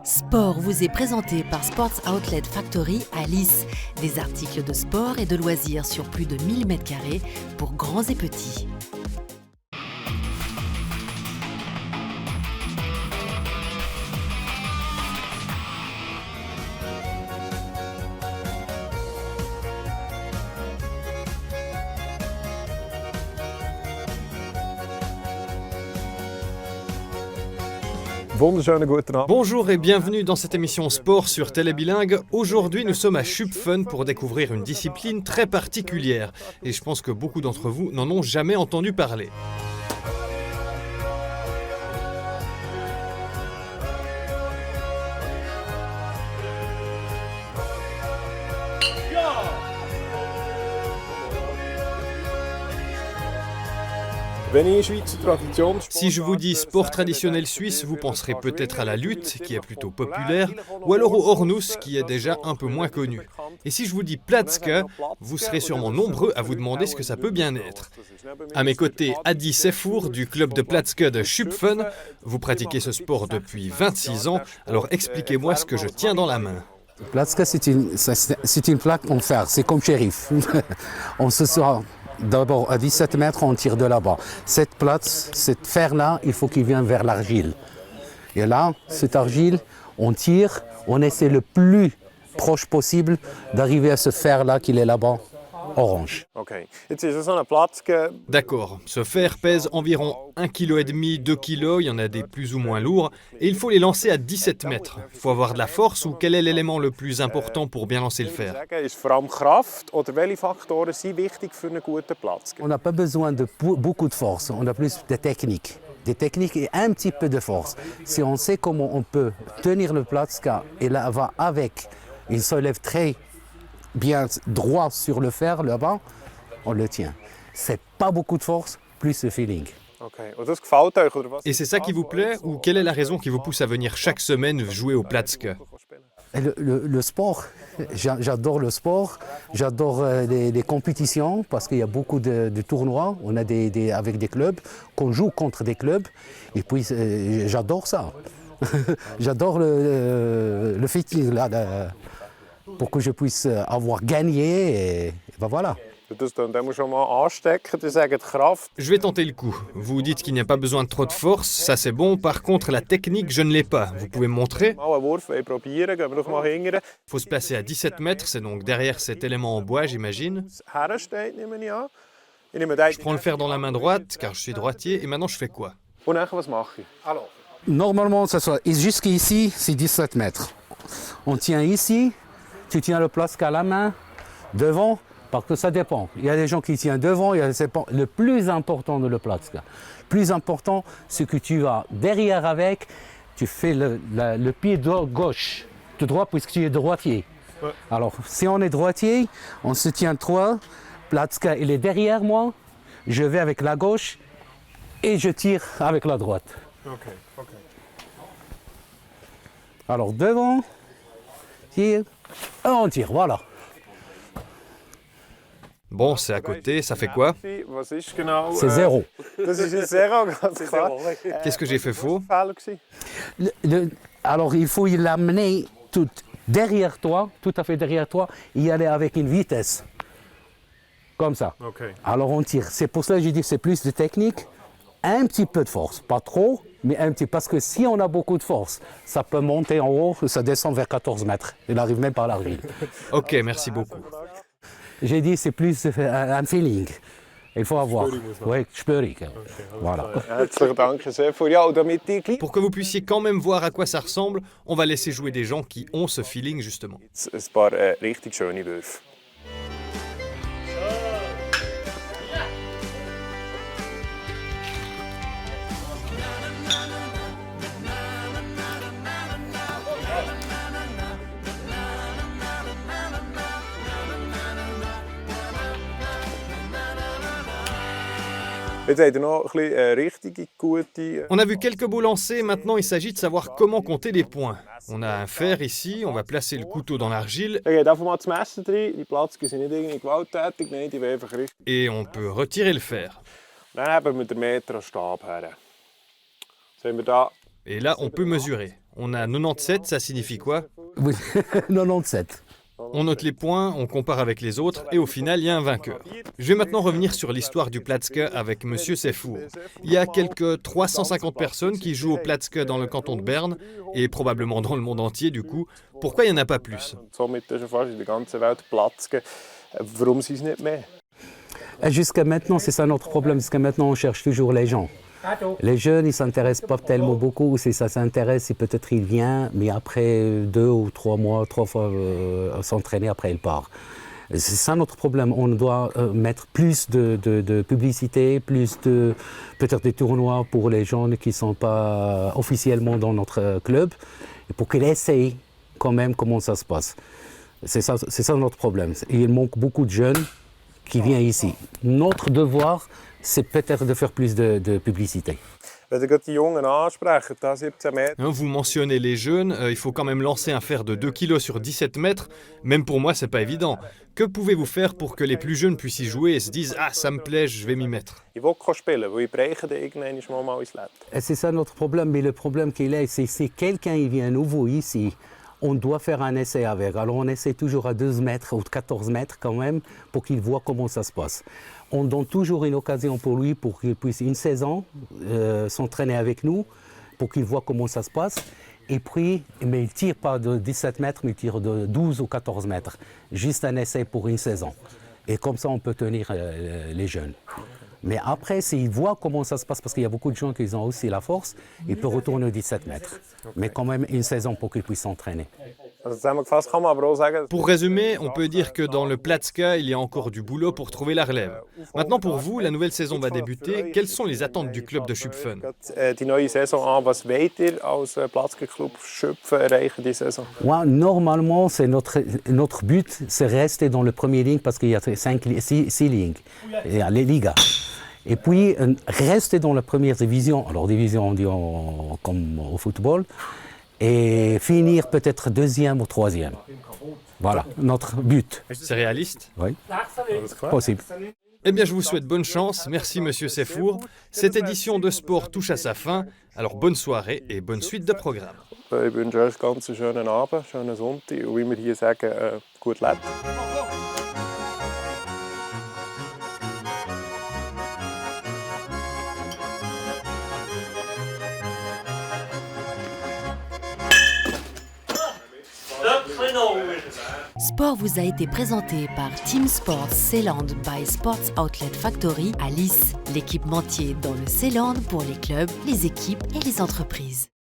Sport vous est présenté par Sports Outlet Factory à Lys. Des articles de sport et de loisirs sur plus de 1000 m² pour grands et petits. Bonjour et bienvenue dans cette émission sport sur Télé Bilingue. Aujourd'hui, nous sommes à Schupfen pour découvrir une discipline très particulière. Et je pense que beaucoup d'entre vous n'en ont jamais entendu parler. Si je vous dis sport traditionnel suisse, vous penserez peut-être à la lutte, qui est plutôt populaire, ou alors au Hornus, qui est déjà un peu moins connu. Et si je vous dis Platzke, vous serez sûrement nombreux à vous demander ce que ça peut bien être. À mes côtés, Adi Sefour du club de Platzke de Schupfen. Vous pratiquez ce sport depuis 26 ans, alors expliquez-moi ce que je tiens dans la main. Platzke, c'est une plaque en fer, c'est comme shérif. On se sort d'abord à 17 mètres, on tire de là-bas. Cette place, cette fer-là, il faut qu'il vienne vers l'argile. Et là, cette argile, on tire, on essaie le plus proche possible d'arriver à ce fer-là qu'il est là-bas, orange. D'accord, ce fer pèse environ 1,5 kg, 2 kg, il y en a des plus ou moins lourds, et il faut les lancer à 17 mètres. Il faut avoir de la force ou quel est l'élément le plus important pour bien lancer le fer? On n'a pas besoin de beaucoup de force, on a plus de technique. Des techniques et un petit peu de force. Si on sait comment on peut tenir le Platzka et là va avec, il se lève très bien droit sur le fer là-bas, on le tient. C'est pas beaucoup de force, plus le feeling. Et c'est ça qui vous plaît ou quelle est la raison qui vous pousse à venir chaque semaine jouer au Platzke? Le sport, j'adore le sport, j'adore les compétitions parce qu'il y a beaucoup de tournois, on a avec des clubs, qu'on joue contre des clubs et puis j'adore ça. J'adore le feeling là, pour que je puisse avoir gagné et ben voilà. Je vais tenter le coup. Vous dites qu'il n'y a pas besoin de trop de force, ça c'est bon. Par contre, la technique, je ne l'ai pas. Vous pouvez me montrer? Il faut se placer à 17 mètres, c'est donc derrière cet élément en bois, j'imagine. Je prends le fer dans la main droite, car je suis droitier, et maintenant je fais quoi? Normalement, jusqu'ici, c'est 17 mètres. On tient ici, tu tiens le Platzke à la main, devant, parce que ça dépend. Il y a des gens qui tiennent devant, le plus important de le Platzke. Le plus important, c'est que tu vas derrière avec, tu fais le pied gauche, de droit, puisque tu es droitier. Ouais. Alors, si on est droitier, on se tient trois, Platzke, il est derrière moi, je vais avec la gauche et je tire avec la droite. Okay. Alors, devant, tire, et on tire, voilà. Bon, c'est à côté, ça fait quoi? C'est zéro. Qu'est-ce que j'ai fait faux? Alors, il faut l'amener tout derrière toi, tout à fait derrière toi, et y aller avec une vitesse. Comme ça. Okay. Alors, on tire. C'est pour cela que je dis que c'est plus de technique, un petit peu de force. Pas trop, mais un petit. Parce que si on a beaucoup de force, ça peut monter en haut, ça descend vers 14 mètres. Il n'arrive même pas à l'arrière. Ok, merci beaucoup. J'ai dit c'est plus un feeling. Il faut avoir. Oui, spürig. Voilà. Pour que vous puissiez quand même voir à quoi ça ressemble, on va laisser jouer des gens qui ont ce feeling justement. On a vu quelques bouts lancés, maintenant il s'agit de savoir comment compter les points. On a un fer ici, on va placer le couteau dans l'argile. Et on peut retirer le fer. Et là on peut mesurer. On a 97, ça signifie quoi? Oui, 97. On note les points, on compare avec les autres et au final, il y a un vainqueur. Je vais maintenant revenir sur l'histoire du Platske avec Monsieur Sefour. Il y a quelques 350 personnes qui jouent au Platske dans le canton de Berne et probablement dans le monde entier du coup. Pourquoi il n'y en a pas plus? Jusqu'à maintenant, c'est ça notre problème. Jusqu'à maintenant, on cherche toujours les gens. Les jeunes, ils ne s'intéressent pas tellement beaucoup. Si ça s'intéresse, peut-être il vient, mais après 2 ou 3 mois, 3 fois s'entraîner, après il part. C'est ça notre problème. On doit mettre plus de publicité, plus de peut-être des tournois pour les jeunes qui ne sont pas officiellement dans notre club, pour qu'ils essayent quand même comment ça se passe. C'est ça notre problème. Il manque beaucoup de jeunes qui viennent ici. Notre devoir, c'est peut-être de faire plus de publicité. Vous mentionnez les jeunes, il faut quand même lancer un fer de 2 kg sur 17 mètres. Même pour moi, c'est pas évident. Que pouvez-vous faire pour que les plus jeunes puissent y jouer et se disent « Ah, ça me plaît, je vais m'y mettre ». C'est ça notre problème, mais le problème qu'il est, c'est si quelqu'un il vient nouveau ici, on doit faire un essai avec. Alors on essaie toujours à 12 mètres ou 14 mètres quand même pour qu'il voit comment ça se passe. On donne toujours une occasion pour lui pour qu'il puisse une saison s'entraîner avec nous pour qu'il voit comment ça se passe. Et puis, mais il ne tire pas de 17 mètres, mais il tire de 12 ou 14 mètres. Juste un essai pour une saison. Et comme ça, on peut tenir les jeunes. Mais après, s'il voit comment ça se passe, parce qu'il y a beaucoup de gens qui ont aussi la force, il peut retourner aux 17 mètres. Mais quand même une saison pour qu'il puisse s'entraîner. Pour résumer, on peut dire que dans le Platske, il y a encore du boulot pour trouver la relève. Maintenant pour vous, la nouvelle saison va débuter. Quelles sont les attentes du club de Schupfen? Normalement, c'est notre but, c'est rester dans le premier ligne parce qu'il y a 6 lignes. Il y a les ligas. Et puis, rester dans la première division, alors division on dit comme au football, et finir peut-être 2e ou 3e. Voilà, notre but. C'est réaliste? Oui, possible. Eh bien, je vous souhaite bonne chance. Merci, Monsieur Sefour. Cette édition de sport touche à sa fin. Alors, bonne soirée et bonne suite de programme. Ich wünsche euch ganz einen schönen Abend, schönen Sonntag und wie wir hier sagen, gut Leben. Sport vous a été présenté par Team Sports Seeland by Sports Outlet Factory à Lys, l'équipementier dans le Seeland pour les clubs, les équipes et les entreprises.